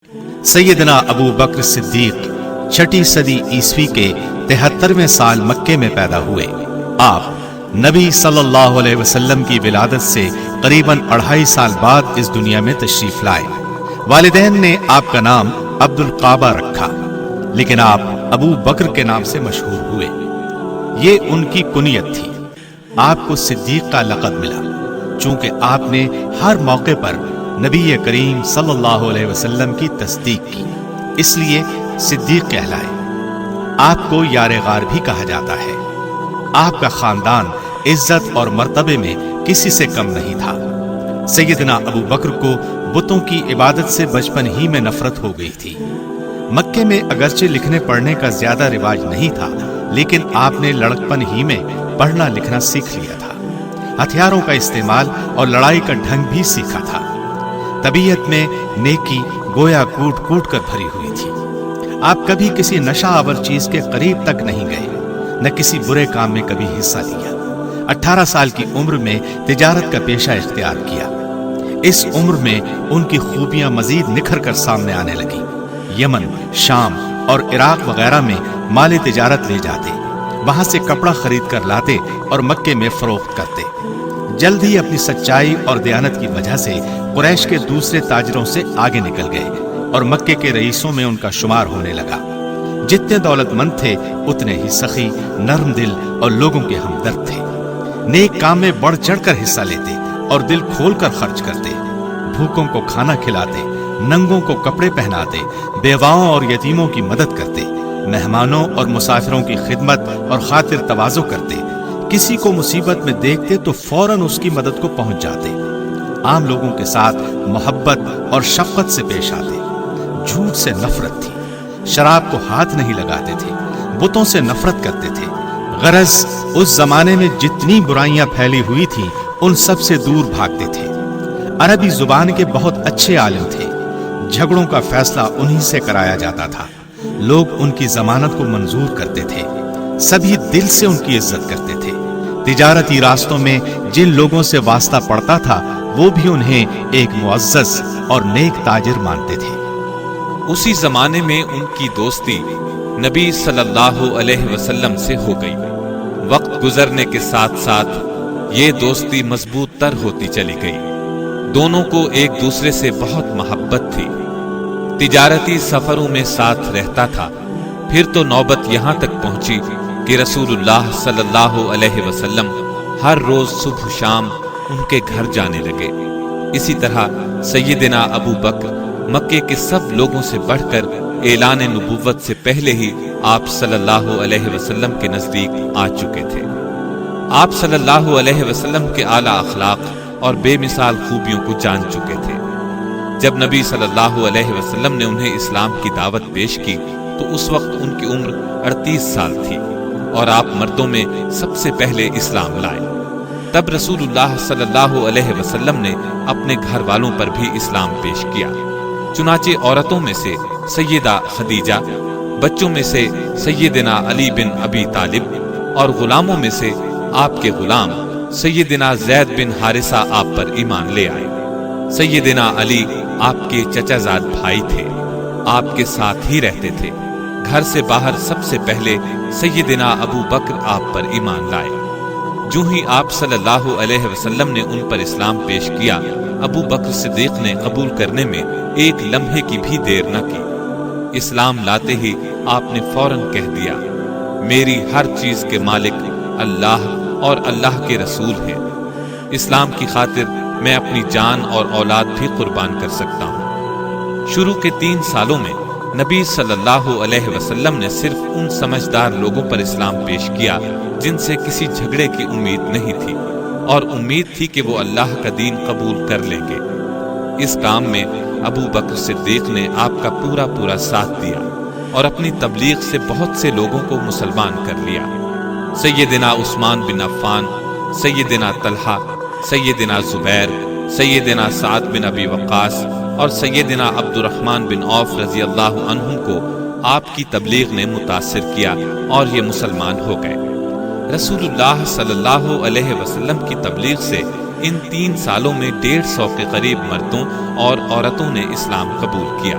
سیدنا ابو بکر صدیق 6 صدی عیسوی کے 73ویں سال مکے میں پیدا ہوئے۔ آپ نبی صلی اللہ علیہ وسلم کی ولادت سے قریباً 2.5 سال بعد اس دنیا میں تشریف لائے۔ والدین نے آپ کا نام عبد القعبہ رکھا، لیکن آپ ابو بکر کے نام سے مشہور ہوئے۔ یہ ان کی کنیت تھی۔ آپ کو صدیق کا لقب ملا چونکہ آپ نے ہر موقع پر نبی کریم صلی اللہ علیہ وسلم کی تصدیق کی، اس لیے صدیق کہلائے۔ آپ کو یار غار بھی کہا جاتا ہے۔ آپ کا خاندان عزت اور مرتبے میں کسی سے کم نہیں تھا۔ سیدنا ابو بکر کو بتوں کی عبادت سے بچپن ہی میں نفرت ہو گئی تھی۔ مکے میں اگرچہ لکھنے پڑھنے کا زیادہ رواج نہیں تھا، لیکن آپ نے لڑکپن ہی میں پڑھنا لکھنا سیکھ لیا تھا۔ ہتھیاروں کا استعمال اور لڑائی کا ڈھنگ بھی سیکھا تھا۔ طبیعت میں نیکی گویا کوٹ کوٹ کر بھری ہوئی تھی۔ آپ کبھی کسی نشہ آور چیز کے قریب تک نہیں گئے، نہ کسی برے کام میں کبھی حصہ لیا۔ 18 سال کی عمر میں تجارت کا پیشہ اختیار کیا۔ اس عمر میں ان کی خوبیاں مزید نکھر کر سامنے آنے لگی۔ یمن، شام اور عراق وغیرہ میں مال تجارت لے جاتے، وہاں سے کپڑا خرید کر لاتے اور مکے میں فروخت کرتے۔ جلد ہی اپنی سچائی اور دیانت کی وجہ سے قریش کے دوسرے تاجروں سے آگے نکل گئے اور مکے کے رئیسوں میں ان کا شمار ہونے لگا۔ جتنے دولت مند تھے اتنے ہی سخی، نرم دل اور لوگوں کے ہمدرد تھے۔ نیک کام میں بڑھ چڑھ کر حصہ لیتے اور دل کھول کر خرچ کرتے۔ بھوکوں کو کھانا کھلاتے، ننگوں کو کپڑے پہناتے، بیواؤں اور یتیموں کی مدد کرتے، مہمانوں اور مسافروں کی خدمت اور خاطر تواضع کرتے۔ کسی کو مصیبت میں دیکھتے تو فوراً اس کی مدد کو پہنچ جاتے۔ عام لوگوں کے ساتھ محبت اور شفقت سے پیش آتے۔ جھوٹ سے نفرت تھی، شراب کو ہاتھ نہیں لگاتے تھے، بتوں سے نفرت کرتے تھے۔ غرض اس زمانے میں جتنی برائیاں پھیلی ہوئی تھیں ان سب سے دور بھاگتے تھے۔ عربی زبان کے بہت اچھے عالم تھے۔ جھگڑوں کا فیصلہ انہی سے کرایا جاتا تھا۔ لوگ ان کی ضمانت کو منظور کرتے تھے۔ سبھی دل سے ان کی عزت کرتے تھے۔ تجارتی راستوں میں جن لوگوں سے واسطہ پڑتا تھا وہ بھی انہیں ایک معزز اور نیک تاجر مانتے تھے۔ اسی زمانے میں ان کی دوستی نبی صلی اللہ علیہ وسلم سے ہو گئی۔ وقت گزرنے کے ساتھ ساتھ یہ دوستی مضبوط تر ہوتی چلی گئی۔ دونوں کو ایک دوسرے سے بہت محبت تھی۔ تجارتی سفروں میں ساتھ رہتا تھا۔ پھر تو نوبت یہاں تک پہنچی کہ رسول اللہ صلی اللہ علیہ وسلم ہر روز صبح شام ان کے گھر جانے لگے۔ اسی طرح سیدنا ابو بکر مکے کے سب لوگوں سے بڑھ کر اعلان نبوت سے پہلے ہی آپ صلی اللہ علیہ وسلم کے نزدیک آ چکے تھے۔ آپ صلی اللہ علیہ وسلم کے اعلیٰ اخلاق اور بے مثال خوبیوں کو جان چکے تھے۔ جب نبی صلی اللہ علیہ وسلم نے انہیں اسلام کی دعوت پیش کی تو اس وقت ان کی عمر 38 سال تھی اور آپ مردوں میں سب سے پہلے اسلام لائے۔ تب رسول اللہ صلی اللہ علیہ وسلم نے اپنے گھر والوں پر بھی اسلام پیش کیا۔ چنانچہ عورتوں میں سے سیدہ خدیجہ، بچوں میں سے سیدنا علی بن ابی طالب اور غلاموں میں سے آپ کے غلام سیدنا زید بن حارثہ آپ پر ایمان لے آئے۔ سیدنا علی آپ کے چچا زاد بھائی تھے، آپ کے ساتھ ہی رہتے تھے۔ گھر سے باہر سب سے پہلے سیدنا ابو بکر آپ پر ایمان لائے۔ جو ہی آپ صلی اللہ علیہ وسلم نے ان پر اسلام پیش کیا، ابو بکر صدیق نے قبول کرنے میں ایک لمحے کی بھی دیر نہ کی۔ اسلام لاتے ہی آپ نے فوراً کہہ دیا، میری ہر چیز کے مالک اللہ اور اللہ کے رسول ہیں۔ اسلام کی خاطر میں اپنی جان اور اولاد بھی قربان کر سکتا ہوں۔ شروع کے 3 سالوں میں نبی صلی اللہ علیہ وسلم نے صرف ان سمجھدار لوگوں پر اسلام پیش کیا جن سے کسی جھگڑے کی امید نہیں تھی اور امید تھی کہ وہ اللہ کا دین قبول کر لیں گے۔ اس کام میں ابو بکر صدیق نے آپ کا پورا ساتھ دیا اور اپنی تبلیغ سے بہت سے لوگوں کو مسلمان کر لیا۔ سیدنا عثمان بن عفان، سیدنا طلحہ، سیدنا زبیر، سیدنا سعد بن ابی وقاص اور سیدنا عبد الرحمن بن عوف رضی اللہ عنہم کو آپ کی تبلیغ نے متاثر کیا اور یہ مسلمان ہو گئے۔ رسول اللہ صلی اللہ علیہ وسلم کی تبلیغ سے ان 3 سالوں میں 150 کے قریب مردوں اور عورتوں نے اسلام قبول کیا۔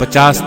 50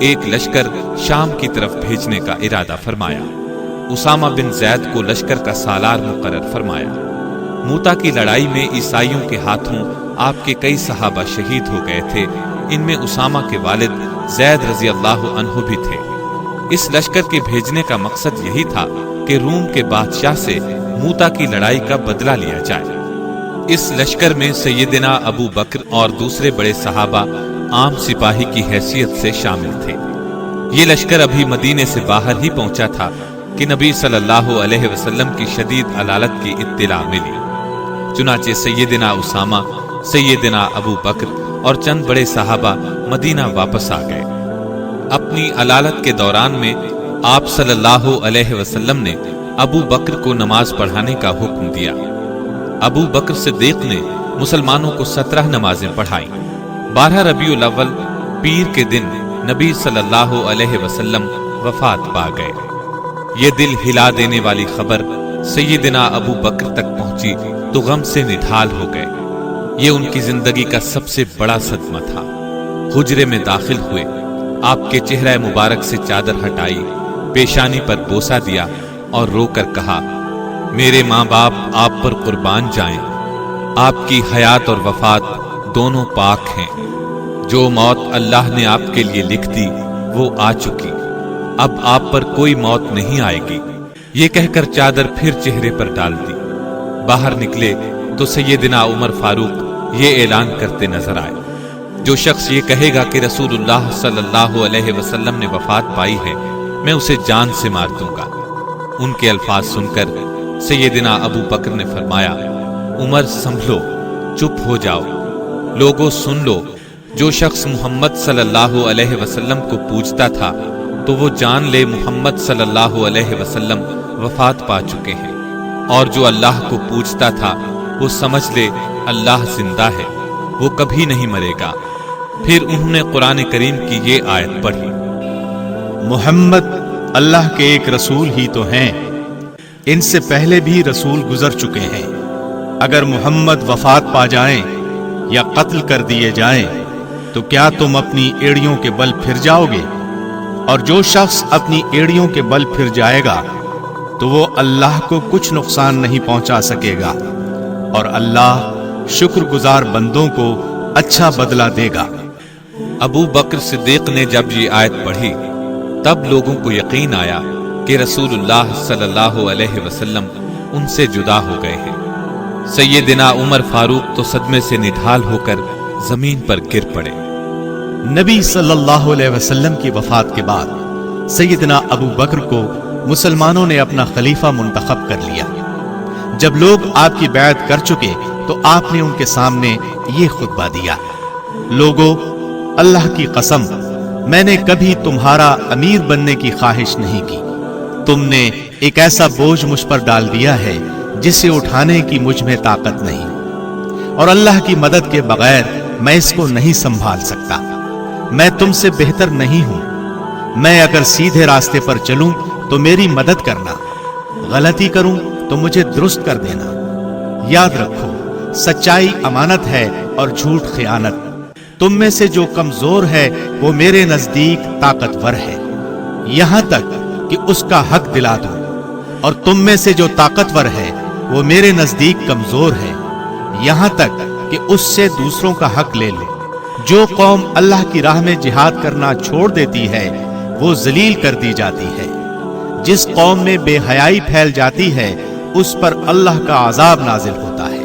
ایک لشکر شام کی طرف بھیجنے کا ارادہ فرمایا۔ اسامہ بن زید کو لشکر کا سالار مقرر فرمایا۔ موتا کی لڑائی میں عیسائیوں کے ہاتھوں آپ کے کئی صحابہ شہید ہو گئے تھے، ان میں اسامہ کے والد زید رضی اللہ عنہ بھی تھے۔ اس لشکر کے بھیجنے کا مقصد یہی تھا کہ روم کے بادشاہ سے موتا کی لڑائی کا بدلہ لیا جائے۔ اس لشکر میں سیدنا ابو بکر اور دوسرے بڑے صحابہ عام سپاہی کی حیثیت سے شامل تھے۔ یہ لشکر ابھی مدینے سے باہر ہی پہنچا تھا کہ نبی صلی اللہ علیہ وسلم کی شدید علالت کی اطلاع ملی۔ چنانچہ سیدنا اسامہ، سیدنا ابو بکر اور چند بڑے صحابہ مدینہ واپس آ گئے۔ اپنی علالت کے دوران میں آپ صلی اللہ علیہ وسلم نے ابو بکر کو نماز پڑھانے کا حکم دیا۔ ابو بکر صدیق نے مسلمانوں کو 17 نمازیں پڑھائیں۔ 12 ربیع الاول پیر کے دن نبی صلی اللہ علیہ وسلم وفات پا گئے۔ یہ دل ہلا دینے والی خبر سیدنا ابو بکر تک پہنچی تو غم سے نڈھال ہو گئے۔ یہ ان کی زندگی کا سب سے بڑا صدمہ تھا۔ حجرے میں داخل ہوئے، آپ کے چہرہ مبارک سے چادر ہٹائی، پیشانی پر بوسہ دیا اور رو کر کہا، میرے ماں باپ آپ پر قربان جائیں، آپ کی حیات اور وفات دونوں پاک ہیں۔ جو موت اللہ نے آپ کے لیے لکھ دی وہ آ چکی، اب آپ پر کوئی موت نہیں آئے گی۔ یہ کہہ کر چادر پھر چہرے پر ڈال دی۔ باہر نکلے تو سیدنا عمر فاروق یہ اعلان کرتے نظر آئے، جو شخص یہ کہے گا کہ رسول اللہ صلی اللہ علیہ وسلم نے وفات پائی ہے، میں اسے جان سے مار دوں گا۔ ان کے الفاظ سن کر سیدنا ابو بکر نے فرمایا، عمر سنبھلو، چپ ہو جاؤ، لوگوں سن لو، جو شخص محمد صلی اللہ علیہ وسلم کو پوجتا تھا تو وہ جان لے محمد صلی اللہ علیہ وسلم وفات پا چکے ہیں، اور جو اللہ کو پوجتا تھا وہ سمجھ لے اللہ زندہ ہے، وہ کبھی نہیں مرے گا۔ پھر انہوں نے قرآن کریم کی یہ آیت پڑھی، محمد اللہ کے ایک رسول ہی تو ہیں، ان سے پہلے بھی رسول گزر چکے ہیں۔ اگر محمد وفات پا جائیں یا قتل کر دیے جائیں تو کیا تم اپنی ایڑیوں کے بل پھر جاؤ گے؟ اور جو شخص اپنی ایڑیوں کے بل پھر جائے گا تو وہ اللہ کو کچھ نقصان نہیں پہنچا سکے گا، اور اللہ شکر گزار بندوں کو اچھا بدلہ دے گا۔ ابو بکر صدیق نے جب یہ آیت پڑھی تب لوگوں کو یقین آیا کہ رسول اللہ صلی اللہ علیہ وسلم ان سے جدا ہو گئے ہیں۔ سیدنا عمر فاروق تو صدمے سے نڈھال ہو کر زمین پر گر پڑے۔ نبی صلی اللہ علیہ وسلم کی وفات کے بعد سیدنا ابو بکر کو مسلمانوں نے اپنا خلیفہ منتخب کر لیا۔ جب لوگ آپ کی بیعت کر چکے تو آپ نے ان کے سامنے یہ خطبہ دیا، لوگوں، اللہ کی قسم، میں نے کبھی تمہارا امیر بننے کی خواہش نہیں کی۔ تم نے ایک ایسا بوجھ مجھ پر ڈال دیا ہے جسے اٹھانے کی مجھ میں طاقت نہیں، اور اللہ کی مدد کے بغیر میں اس کو نہیں سنبھال سکتا۔ میں تم سے بہتر نہیں ہوں۔ میں اگر سیدھے راستے پر چلوں تو میری مدد کرنا، غلطی کروں تو مجھے درست کر دینا۔ یاد رکھو، سچائی امانت ہے اور جھوٹ خیانت۔ تم میں سے جو کمزور ہے وہ میرے نزدیک طاقتور ہے، یہاں تک کہ اس کا حق دلا دوں، اور تم میں سے جو طاقتور ہے وہ میرے نزدیک کمزور ہے، یہاں تک کہ اس سے دوسروں کا حق لے لو۔ جو قوم اللہ کی راہ میں جہاد کرنا چھوڑ دیتی ہے وہ ذلیل کر دی جاتی ہے۔ جس قوم میں بے حیائی پھیل جاتی ہے اس پر اللہ کا عذاب نازل ہوتا ہے۔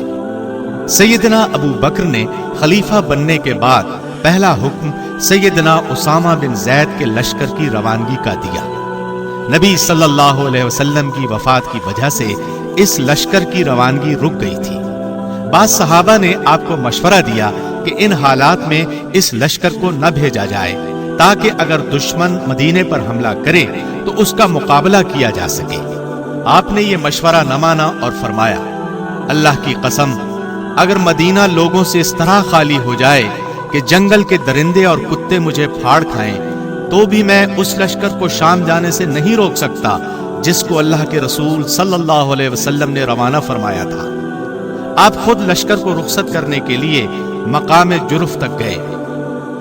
سیدنا ابو بکر نے خلیفہ بننے کے بعد پہلا حکم سیدنا اسامہ بن زید کے لشکر کی روانگی کا دیا۔ نبی صلی اللہ علیہ وسلم کی وفات کی وجہ سے اس لشکر کی روانگی رک گئی تھی۔ بعض صحابہ نے آپ کو مشورہ دیا کہ ان حالات میں اس لشکر کو نہ بھیجا جائے تاکہ اگر دشمن مدینے پر حملہ کرے تو اس کا مقابلہ کیا جا سکے۔ آپ نے یہ مشورہ نہ مانا اور فرمایا، اللہ کی قسم، اگر مدینہ لوگوں سے اس طرح خالی ہو جائے کہ جنگل کے درندے اور کتے مجھے پھاڑ کھائیں تو بھی میں اس لشکر کو شام جانے سے نہیں روک سکتا جس کو اللہ کے رسول صلی اللہ علیہ وسلم نے روانہ فرمایا تھا۔ آپ خود لشکر کو رخصت کرنے کے لیے مقام جرف تک گئے۔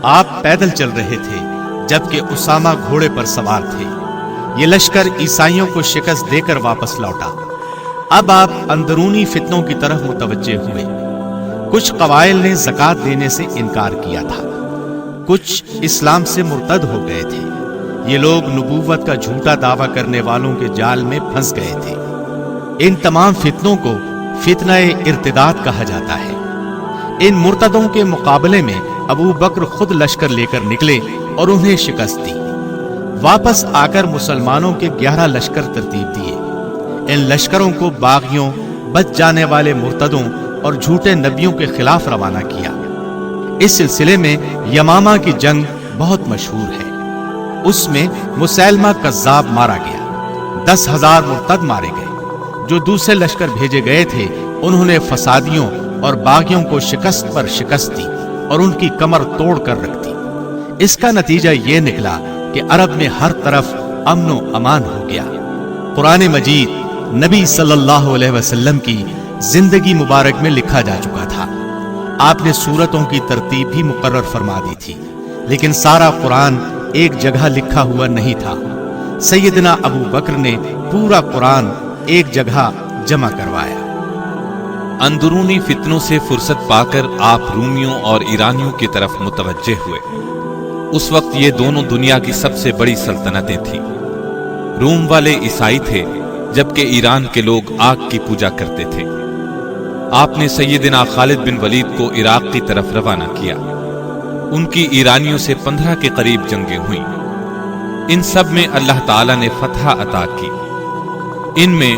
آپ پیدل چل رہے تھے، جبکہ اسامہ گھوڑے پر سوار تھے۔ یہ لشکر عیسائیوں کو شکست دے کر واپس لوٹا۔ اب آپ اندرونی فتنوں کی طرف متوجہ ہوئے۔ کچھ قبائل نے زکوٰۃ دینے سے انکار کیا تھا، کچھ اسلام سے مرتد ہو گئے تھے۔ یہ لوگ نبوت کا جھوٹا دعویٰ کرنے والوں کے جال میں پھنس گئے تھے۔ ان تمام فتنوں کو فتنہ ارتداد کہا جاتا ہے۔ ان مرتدوں کے مقابلے میں ابو بکر خود لشکر لے کر نکلے اور انہیں شکست دی۔ واپس آ کر مسلمانوں کے 11 لشکر ترتیب دیے۔ ان لشکروں کو باغیوں، بچ جانے والے مرتدوں اور جھوٹے نبیوں کے خلاف روانہ کیا۔ اس سلسلے میں یمامہ کی جنگ بہت مشہور ہے۔ اس میں مسیلمہ کذاب مارا گیا، 10,000 مرتد مارے گئے۔ جو دوسرے لشکر بھیجے گئے تھے انہوں نے فسادیوں اور باغیوں کو شکست پر شکست دی اور ان کی کمر توڑ کر رکھ دی۔ اس کا نتیجہ یہ نکلا کہ عرب میں ہر طرف امن و امان ہو گیا۔ قرآن مجید نبی صلی اللہ علیہ وسلم کی زندگی مبارک میں لکھا جا چکا تھا۔ آپ نے سورتوں کی ترتیب بھی مقرر فرما دی تھی، لیکن سارا قرآن ایک جگہ لکھا ہوا نہیں تھا۔ سیدنا ابو بکر نے پورا قرآن ایک جگہ جمع کروایا۔ اندرونی فتنوں سے فرصت پا کر آپ رومیوں اور ایرانیوں کی طرف متوجہ ہوئے۔ اس وقت یہ دونوں دنیا کی سب سے بڑی سلطنتیں تھیں۔ روم والے عیسائی تھے، جبکہ ایران کے لوگ آگ کی پوجا کرتے تھے۔ آپ نے سیدنا خالد بن ولید کو عراق کی طرف روانہ کیا۔ ان کی ایرانیوں سے 15 کے قریب جنگیں ہوئیں۔ ان سب میں اللہ تعالیٰ نے فتح عطا کی۔ ان میں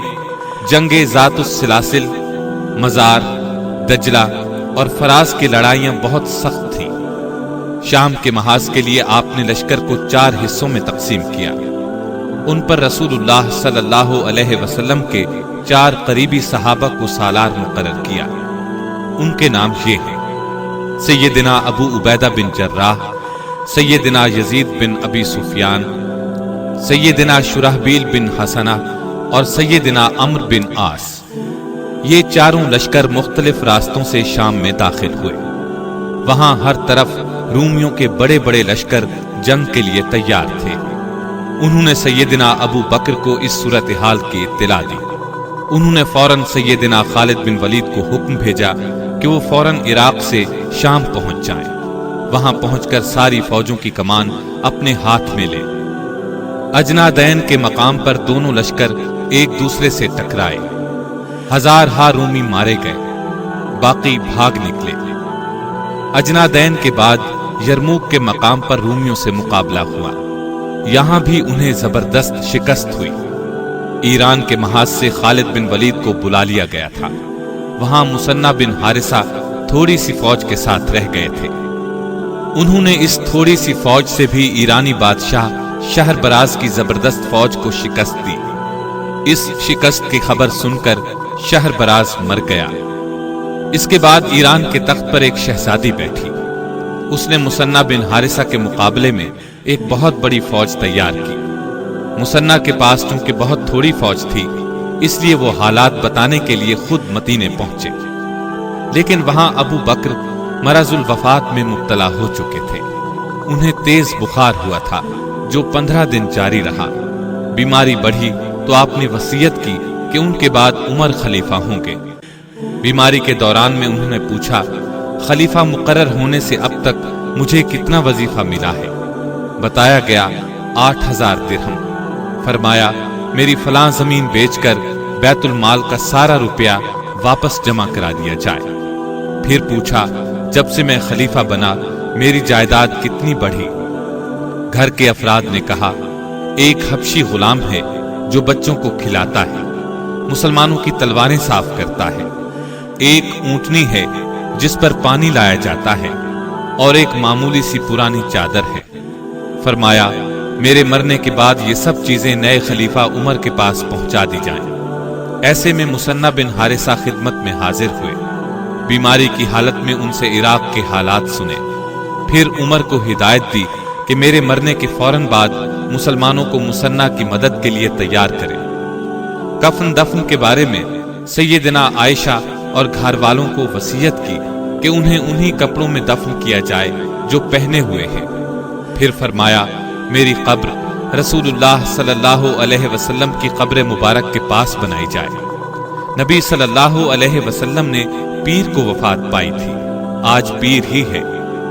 جنگ ذات السلاسل، مزار، دجلہ اور فراز کی لڑائیاں بہت سخت تھیں۔ شام کے محاذ کے لیے آپ نے لشکر کو 4 حصوں میں تقسیم کیا۔ ان پر رسول اللہ صلی اللہ علیہ وسلم کے 4 قریبی صحابہ کو سالار مقرر کیا۔ ان کے نام یہ ہیں: سیدنا ابو عبیدہ بن جراح، سیدنا یزید بن ابی سفیان، سیدنا شرحبیل بن حسنہ اور سیدنا عمرو بن عاص۔ یہ چاروں لشکر مختلف راستوں سے شام میں داخل ہوئے۔ وہاں ہر طرف رومیوں کے بڑے بڑے لشکر جنگ کے لیے تیار تھے۔ انہوں نے سیدنا ابو بکر کو اس صورتحال کی اطلاع دی۔ انہوں نے فوراً سیدنا خالد بن ولید کو حکم بھیجا کہ وہ فوراً عراق سے شام پہنچ جائیں۔ وہاں پہنچ کر ساری فوجوں کی کمان اپنے ہاتھ میں لے۔ اجنادین کے مقام پر دونوں لشکر ایک دوسرے سے ٹکرائے۔ ہزارہا رومی مارے گئے، باقی بھاگ نکلے۔ اجنادین کے بعد یرموک کے مقام پر رومیوں سے مقابلہ ہوا۔ یہاں بھی انہیں زبردست شکست ہوئی۔ ایران کے محاذ سے خالد بن ولید کو بلا لیا گیا تھا۔ وہاں مثنہ بن حارثہ تھوڑی سی فوج کے ساتھ رہ گئے تھے۔ انہوں نے اس تھوڑی سی فوج سے بھی ایرانی بادشاہ شہربراز کی زبردست فوج کو شکست دی۔ اس شکست کی خبر سن کر شہربراز مر گیا۔ اس کے بعد ایران کے تخت پر ایک شہزادی بیٹھی۔ اس نے مثنہ بن حارثہ کے مقابلے میں ایک بہت بڑی فوج تیار کی۔ مثنہ کے پاس چونکہ بہت تھوڑی فوج تھی، اس لیے وہ حالات بتانے کے لیے خود مدینے پہنچے۔ لیکن وہاں ابو بکر مرض الوفات میں مبتلا ہو چکے تھے۔ انہیں تیز بخار ہوا تھا جو 15 دن جاری رہا۔ بیماری بڑھی تو آپ نے وصیت کی کہ ان کے بعد عمر خلیفہ ہوں گے۔ بیماری کے دوران میں انہوں نے پوچھا، خلیفہ مقرر ہونے سے اب تک مجھے کتنا وظیفہ ملا ہے؟ بتایا گیا 8000 درہم۔ فرمایا، میری فلاں زمین بیچ کر بیت المال کا سارا روپیہ واپس جمع کرا دیا جائے۔ پھر پوچھا، جب سے میں خلیفہ بنا میری جائیداد کتنی بڑھی؟ گھر کے افراد نے کہا، ایک حبشی غلام ہے جو بچوں کو کھلاتا ہے، مسلمانوں کی تلواریں صاف کرتا ہے، ایک اونٹنی ہے جس پر پانی لایا جاتا ہے، اور ایک معمولی سی پرانی چادر ہے۔ فرمایا، میرے مرنے کے بعد یہ سب چیزیں نئے خلیفہ عمر کے پاس پہنچا دی جائیں۔ ایسے میں مثنہ بن حارثہ خدمت میں حاضر ہوئے۔ بیماری کی حالت میں ان سے عراق کے حالات سنے۔ پھر عمر کو ہدایت دی کہ میرے مرنے کے فوراً بعد مسلمانوں کو مثنہ کی مدد کے لیے تیار کریں۔ کفن دفن کے بارے میں سیدنا عائشہ اور گھر والوں کو وصیت کی کہ انہیں انہی کپڑوں میں دفن کیا جائے جو پہنے ہوئے ہیں۔ پھر فرمایا، میری قبر رسول اللہ صلی اللہ علیہ وسلم کی قبر مبارک کے پاس بنائی جائے۔ نبی صلی اللہ علیہ وسلم نے پیر کو وفات پائی تھی، آج پیر ہی ہے،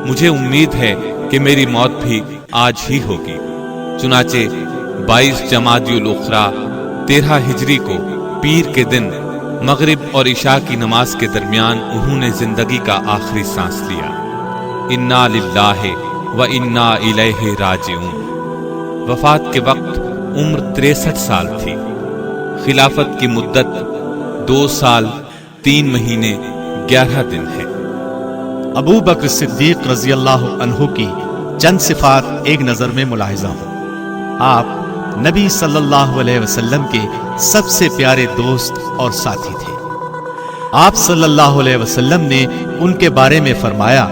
مجھے امید ہے کہ میری موت بھی آج ہی ہوگی۔ چنانچہ 22 جمادی الاخری 13 ہجری کو پیر کے دن مغرب اور عشاء کی نماز کے درمیان انہوں نے زندگی کا آخری سانس لیا۔ انا للہ و انا الیہ راجعون۔ وفات کے وقت عمر 63 سال تھی۔ خلافت کی مدت 2 سال 3 مہینے 11 دن ہے۔ ابو بکر صدیق رضی اللہ عنہ کی چند صفات ایک نظر میں ملاحظہ ہوں۔ آپ نبی صلی اللہ علیہ وسلم کے سب سے پیارے دوست اور ساتھی تھے۔ آپ صلی اللہ علیہ وسلم نے ان کے بارے میں فرمایا،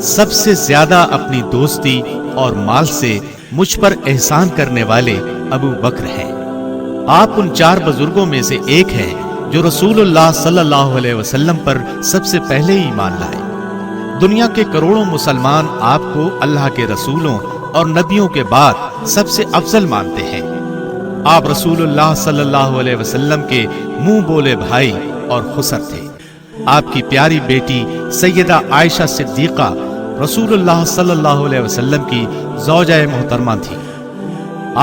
سب سے زیادہ اپنی دوستی اور مال سے مجھ پر احسان کرنے والے ابو بکر ہیں۔ آپ ان 4 بزرگوں میں سے ایک ہیں جو رسول اللہ صلی اللہ علیہ وسلم پر سب سے پہلے ایمان لائے۔ دنیا کے کروڑوں مسلمان آپ کو اللہ کے رسولوں اور نبیوں کے بعد سب سے افضل مانتے ہیں۔ آپ رسول اللہ صلی اللہ علیہ وسلم کے منہ بولے بھائی اور خسر تھے۔ آپ کی پیاری بیٹی سیدہ عائشہ صدیقہ رسول اللہ صلی اللہ علیہ وسلم کی زوجہ محترمہ تھی۔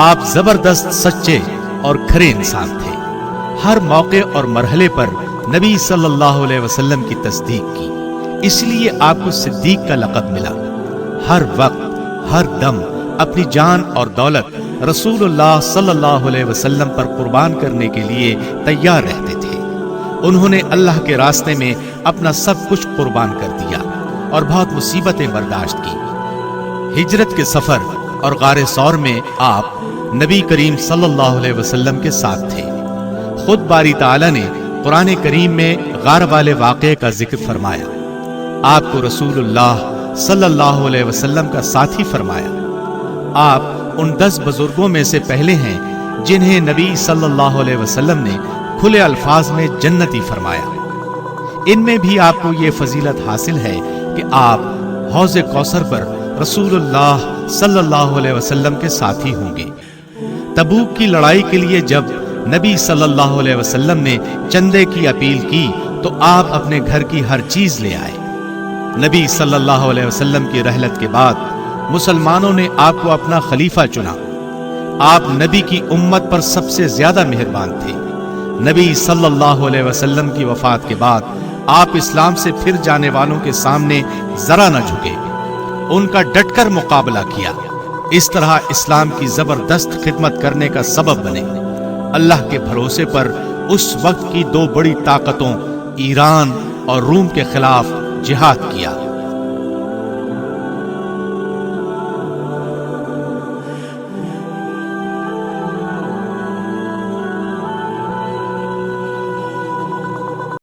آپ زبردست سچے اور کھرے انسان تھے۔ ہر موقع اور مرحلے پر نبی صلی اللہ علیہ وسلم کی تصدیق کی، اس لیے آپ کو صدیق کا لقب ملا۔ ہر وقت ہر دم اپنی جان اور دولت رسول اللہ صلی اللہ علیہ وسلم پر قربان کرنے کے لیے تیار رہتے تھے۔ انہوں نے اللہ کے راستے میں اپنا سب کچھ قربان کر دیا اور بہت مصیبتیں برداشت کی۔ ہجرت کے سفر اور غار ثور میں آپ نبی کریم صلی اللہ علیہ وسلم کے ساتھ تھے۔ خود باری تعالیٰ نے قرآن کریم میں غار والے واقعے کا ذکر فرمایا۔ آپ کو رسول اللہ صلی اللہ علیہ وسلم کا ساتھی فرمایا۔ آپ ان 10 بزرگوں میں سے پہلے ہیں جنہیں نبی صلی اللہ علیہ وسلم نے کھلے الفاظ میں جنتی فرمایا۔ ان میں بھی آپ کو یہ فضیلت حاصل ہے کہ آپ حوض کوثر پر رسول اللہ صلی اللہ علیہ وسلم کے ساتھی ہوں گے۔ تبوک کی لڑائی کے لیے جب نبی صلی اللہ علیہ وسلم نے چندے کی اپیل کی تو آپ اپنے گھر کی ہر چیز لے آئے۔ نبی صلی اللہ علیہ وسلم کی رحلت کے بعد مسلمانوں نے آپ کو اپنا خلیفہ چنا۔ آپ نبی کی امت پر سب سے زیادہ مہربان تھے۔ نبی صلی اللہ علیہ وسلم کی وفات کے بعد آپ اسلام سے پھر جانے والوں کے سامنے ذرا نہ جھکے، ان کا ڈٹ کر مقابلہ کیا۔ اس طرح اسلام کی زبردست خدمت کرنے کا سبب بنے۔ اللہ کے بھروسے پر اس وقت کی 2 بڑی طاقتوں ایران اور روم کے خلاف جہاد کیا۔